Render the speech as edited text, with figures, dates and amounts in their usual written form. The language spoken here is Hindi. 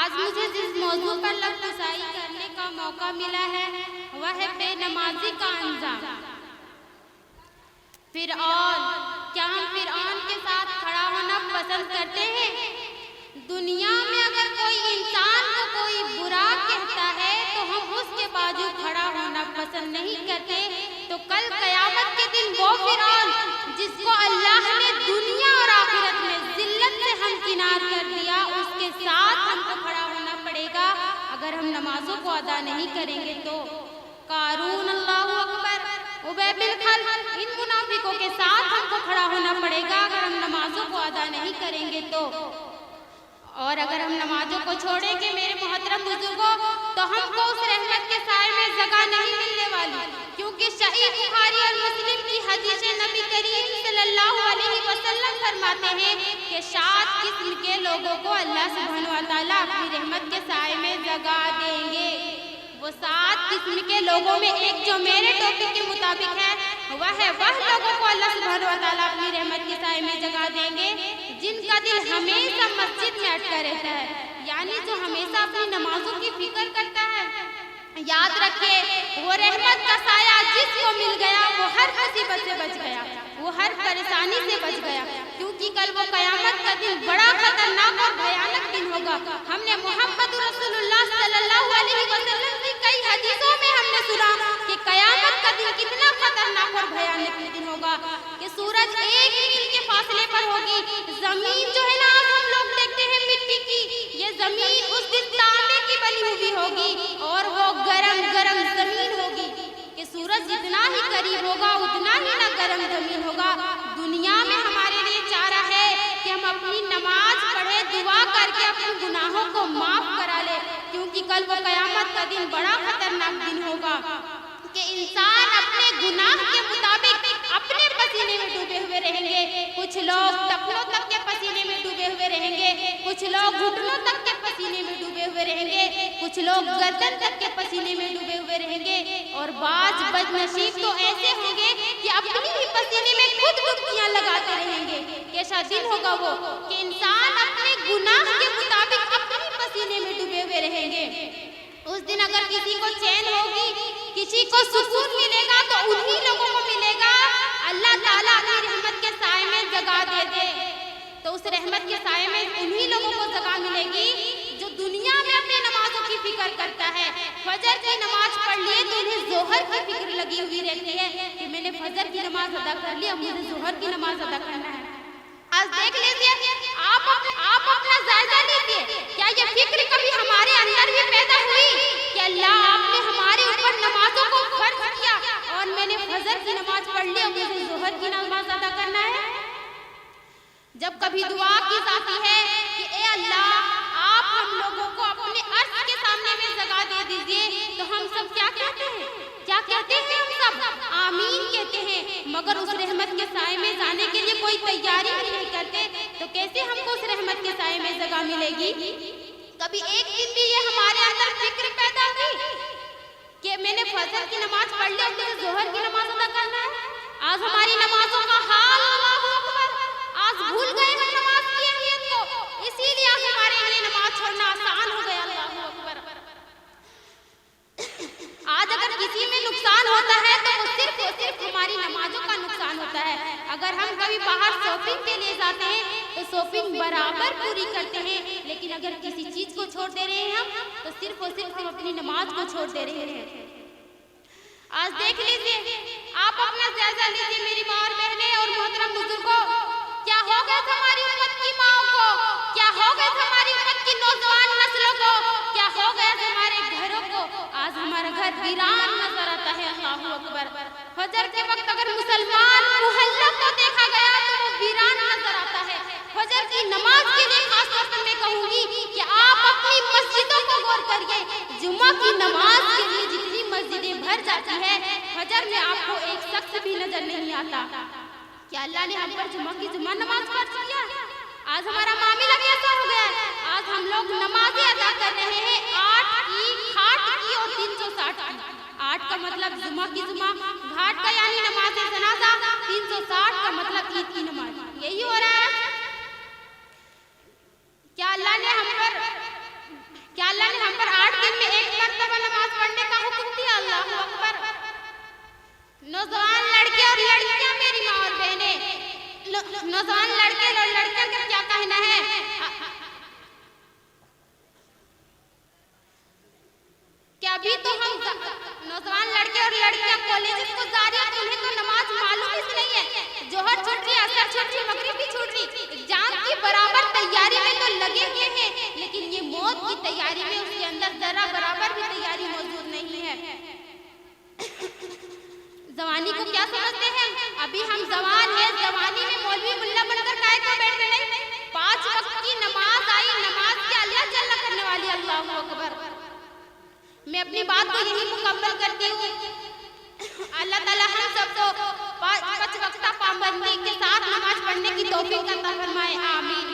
आज मुझे जिस मौजू पर लफ्ज़ाई करने का मौका मिला है वह है बेनमाजी का अंजाम। फिरऔन, क्या हम फिरऔन के साथ खड़ा होना पसंद करते हैं? दुनिया में अगर कोई इंसान को कोई बुरा कहता है तो हम उसके बाजू खड़ा होना पसंद नहीं करते, तो कल कयामत के दिन वो फिरऔन जिसको अल्लाह ने दुनिया और आखिरत में जिल्लत से हमकिनार कर दिया, उसके साथ हमको खड़ा होना पड़ेगा अगर हम नमाजों को अदा नहीं करेंगे तो। कारून, अल्लाहु अकबर, उबय बिन खल्फ, इन मुनाफिकों के साथ हमको खड़ा होना पड़ेगा अगर हम नमाजों को अदा नहीं करेंगे तो। और अगर हम नमाजों को छोड़ेंगे मेरे मोहतरम बुजुर्गों, तो हमको उस रहमत के साए में जगह नहीं मिलने वाली, क्योंकि सहीह बुखारी और मुस्लिम की हदीस नबी करीम सल्लल्लाहु अलैहि वसल्लम फरमाते हैं कि 7 किस्म के लोगों को अल्लाह सुब्हानहू व तआला अपनी रहमत के साए में जगह देंगे। वो 7 किस्म के लोगों में एक जो मेरे टॉपिक के मुताबिक है वह लोगों को अल्लाह सुब्हानहू व तआला अपनी रहमत के साए में जगह देंगे जिनका दिल हमेशा मस्जिद में अटका रहता है, यानी जो हमेशा अपनी नमाजों की फिक्र करता है। याद रखिए, वो रहमत का साया जिसको मिल गया वो हर मुसीबत से बच गया, वो हर परेशानी से बच गया, क्योंकि कल वो कयामत का दिन बड़ा खतरनाक और भयानक दिन होगा। हमने मोहम्मद रसूलुल्लाह सल्लल्लाहु अलैहि वसल्लम की कई हदीसों में हमने सुना कि कयामत का दिन कितना खतरनाक और भयानक दिन होगा कि सूरज एक मील के फासले पर होगी। जमीन जो है ना, आज हम लोग देखते हैं मिट्टी की, ये जमीन उस दिन तांबे की बनी हुई होगी और वो गरम गरम जमीन होगी कि सूरज जितना ही करीब होगा उतना ही ना गरम जमीन होगा। दुनिया में हमारे लिए चारा है कि हम अपनी नमाज पढ़े, दुआ करके अपने गुनाहों को माफ करा ले, क्योंकि कल वो कयामत का दिन बड़ा खतरनाक दिन होगा कि इंसान अपने गुनाह के मुताबिक अपने पसीने में डूबे हुए रहेंगे। कुछ लोग टखनों तक के पसीने में डूबे हुए रहेंगे, कुछ लोग घुटनों तक के पसीने में डूबे हुए रहेंगे, कुछ लोग गर्दन तक के पसीने में डूबे हुए रहेंगे, और बाज बदनसीब तो ऐसे होंगे कि अपनी ही पसीने में खुद डुबकियां लगाते रहेंगे। कैसा दिन होगा वो कि इंसान अपने गुनाह के मुताबिक अपने पसीने में डूबे हुए रहेंगे। उस दिन अगर किसी को चैन होगी, किसी को सुकून मिलेगा तो उन्हीं लोगों को मिलेगा अल्लाह ताला अपनी रहमत के साए में जगह दे दे, तो उस रहमत के साए में उन्हीं लोगों को जगह मिलेगी जो दुनिया में अपनी नमाजों की फिक्र करता है। फजर की नमाज पढ़ लिए तो उन्हें जोहर की फिक्र लगी हुई रहती है कि मैंने फजर की नमाज अदा कर ली, अब मुझे जोहर की नमाज अदा करना है। आज देख लीजिए, आप अपना जायजा लीजिए, क्या ये फिक्र कभी हमारे अंदर भी पैदा हुई कि अल्लाह आपने हमारे ऊपर नमाजों को फर्ज किया और मैंने फजर की नमाज पढ़ ली, अब मुझे जोहर की नमाज अदा करना है। जब कभी दुआ की जाती है कि ए अल्लाह आप हम लोगों को अपने अर्श के सामने में जगह दे दीजिए, तो हम सब क्या कहते हैं? क्या कहते हैं? हम सब आमीन कहते हैं, मगर उस रहमत के साए में जाने के लिए कोई तैयारी नहीं करते, तो कैसे हमको उस रहमत के साए में जगह मिलेगी? कभी एक दिन भी ये हमारे अंदर फिक्र पैदा हुई कि मैंने फजर की नमाज पढ़ ली, मुझे जोहर की नमाज अदा करना है? आज हमारी नमाजों का हाल, अल्लाहु अकबर, आज भूल गए हम नमाज की अहमियत को, इसीलिए आज हमारे लिए नमाज छोड़ना आसान हो गया। अल्लाहु अकबर। आज अगर किसी में नुकसान होता है तो वो सिर्फ हमारी नमाजों का नुकसान होता है। अगर हम कभी बाहर शॉपिंग के लिए जाते हैं तो शॉपिंग बराबर पूरी करते हैं, लेकिन अगर किसी चीज को छोड़ दे रहे हैं हम तो सिर्फ और सिर्फ हम अपनी नमाज को छोड़ दे रहे हैं। आज देख लीजिए, आप अपना जायजा लीजिए मेरी माँ और बहनें और मोहतरम बुजुर्गों, क्या हो गया हमारी उम्मत की माओ को, क्या हो गया हमारी उम्मत की नौजवान नस्लों को, क्या हो गया हमारे घरों को? आज हमारा घर वीरान नजर आता है। अल्लाहु अकबर। फजर के वक्त अगर मुसलमान मोहल्ला को देखा गया तो वो वीरान नजर आता है। फजर की नमाज के लिए खास तौर पर मैं कहूंगी कि आप अपनी मस्जिदों को गौर करिए। जुम्मा की नमाज के लिए जितनी मस्जिदें भर जाती है, फजर में आपको एक शख्स भी नजर नहीं आता। क्या अल्लाह ने हम पर जुम्मा नमाज फर्ज किया? आज हमारा मामला कैसा हो गया? आज हम लोग नमाजें अदा कर रहे हैं 8 की, खाट की और 360 की। 8 का मतलब जुम्मा की जुम्मा, घाट का यानी नमाज जनाजा, 360 का मतलब ईद की नमाज। यही हो रहा है। क्या अल्लाह ने हम पर नौजवान लड़के और लड़कियों का क्या कहना है कि अभी तो हम नौजवान लड़के और लड़कियां कॉलेज को जा रही है, उन्हें तो नमाज मालूम ही नहीं है। जोहर छूट रही, असर छूट रही, मगरिब भी छूट रही, एग्जाम की बराबर तैयारी में तो लगे हुए हैं, लेकिन ये मौत की तैयारी में उसके अंदर जरा बराबर भी तैयारी मौजूद नहीं है। जवानी को क्या समझते हैं? अभी हम जवान हैं, जवानी में मौलवी मुल्ला बनकर काहे को बैठ गए? 5 वक्त की नमाज आई, नमाज के अल्लाह जल्ला करने वाली, अल्लाहू अकबर। मैं अपनी बात को यही मुकम्मल करती हूँ। अल्लाह ताला हम सबको 5 वक्त पाबंदी के साथ नमाज पढ़ने की तौफीक अता फरमाए, आमीन।